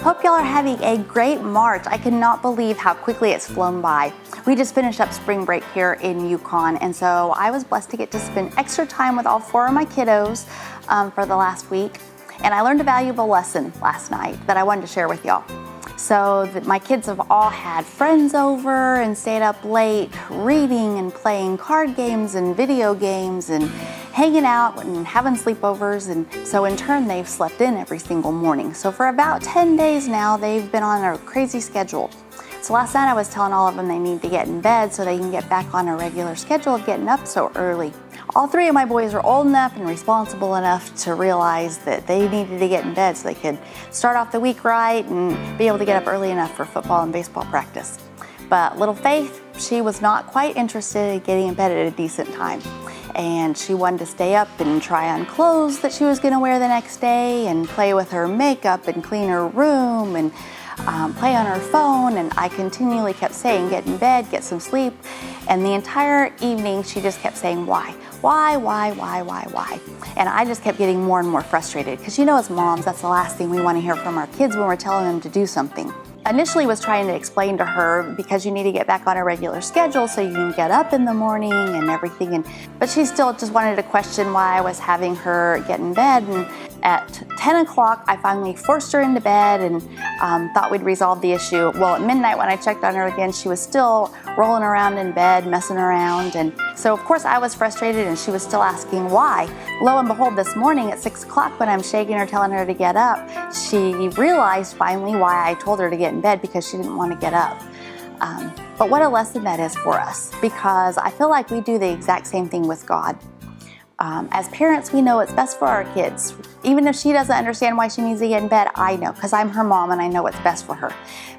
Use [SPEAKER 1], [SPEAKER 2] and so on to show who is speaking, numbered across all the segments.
[SPEAKER 1] Hope y'all are having a great March. I cannot believe how quickly it's flown by. We just finished up spring break here in Yukon, and so I was blessed to get to spend extra time with all 4 of my kiddos for the last week. And I learned a valuable lesson last night that I wanted to share with y'all. So my kids have all had friends over and stayed up late reading and playing card games and video games and hanging out and having sleepovers, and so in turn they've slept in every single morning. So for about 10 days now they've been on a crazy schedule. So last night I was telling all of them they need to get in bed so they can get back on a regular schedule of getting up so early. All 3 of my boys are old enough and responsible enough to realize that they needed to get in bed so they could start off the week right and be able to get up early enough for football and baseball practice. But little Faith, she was not quite interested in getting in bed at a decent time. And she wanted to stay up and try on clothes that she was going to wear the next day and play with her makeup and clean her room and play on her phone. And I continually kept saying, get in bed, get some sleep. And the entire evening she just kept saying, why? And I just kept getting more and more frustrated because as moms, that's the last thing we want to hear from our kids when we're telling them to do something. Initially was trying to explain to her because you need to get back on a regular schedule so you can get up in the morning and everything, but she still just wanted to question why I was having her get in bed. And at 10 o'clock I finally forced her into bed and thought we'd resolve the issue. Well, at midnight when I checked on her again, she was still rolling around in bed, messing around, and so of course I was frustrated and she was still asking why. Lo and behold, this morning at 6 o'clock when I'm shaking her, telling her to get up, she realized finally why I told her to get in bed, because she didn't want to get up. But what a lesson that is for us, because I feel like we do the exact same thing with God. As parents, we know what's best for our kids. Even if she doesn't understand why she needs to get in bed, I know, because I'm her mom and I know what's best for her.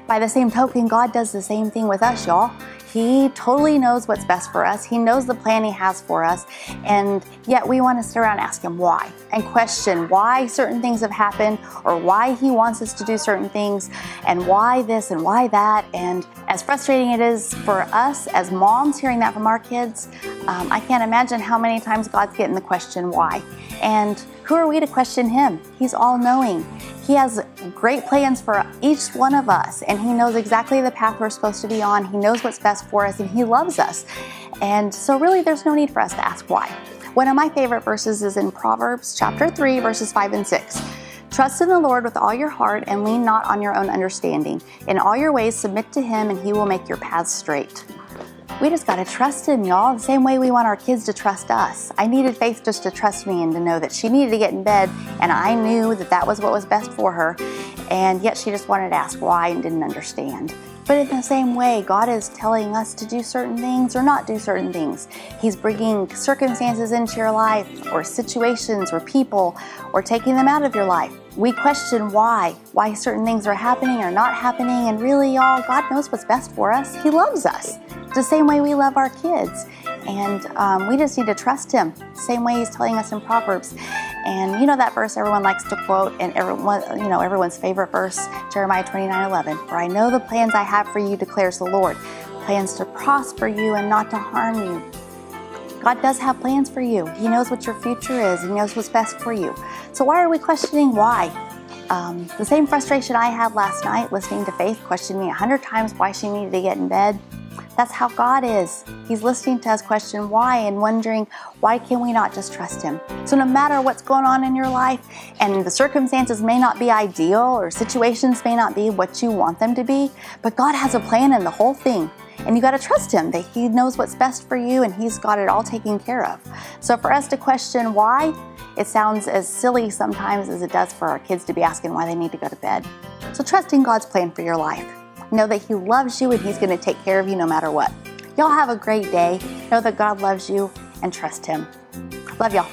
[SPEAKER 1] By the same token, God does the same thing with us, y'all. He totally knows what's best for us. He knows the plan He has for us, and yet we want to sit around and ask Him why and question why certain things have happened or why He wants us to do certain things and why this and why that. And as frustrating it is for us as moms hearing that from our kids, I can't imagine how many times God's getting the question why. And who are we to question Him? He's all-knowing. He has great plans for each one of us, and He knows exactly the path we're supposed to be on. He knows what's best for us, and He loves us. And so really there's no need for us to ask why. One of my favorite verses is in Proverbs chapter 3, verses 5 and 6. Trust in the Lord with all your heart and lean not on your own understanding. In all your ways submit to Him, and He will make your paths straight. We just got to trust Him, y'all, the same way we want our kids to trust us. I needed Faith just to trust me and to know that she needed to get in bed, and I knew that that was what was best for her, and yet she just wanted to ask why and didn't understand. But in the same way, God is telling us to do certain things or not do certain things. He's bringing circumstances into your life, or situations or people, or taking them out of your life. We question why certain things are happening or not happening, and really, y'all, God knows what's best for us. He loves us the same way we love our kids, and we just need to trust Him the same way He's telling us in Proverbs. And that verse everyone likes to quote, and everyone's favorite verse, Jeremiah 29:11, for I know the plans I have for you, declares the Lord, plans to prosper you and not to harm you. God does have plans for you. He knows what your future is. He knows what's best for you. So why are we questioning why? The same frustration I had last night listening to Faith question me 100 times why she needed to get in bed. That's how God is. He's listening to us question why and wondering, why can we not just trust Him? So no matter what's going on in your life, and the circumstances may not be ideal or situations may not be what you want them to be, but God has a plan in the whole thing. And you got to trust Him that He knows what's best for you, and He's got it all taken care of. So for us to question why, it sounds as silly sometimes as it does for our kids to be asking why they need to go to bed. So trust in God's plan for your life. Know that He loves you and He's going to take care of you no matter what. Y'all have a great day. Know that God loves you and trust Him. Love y'all.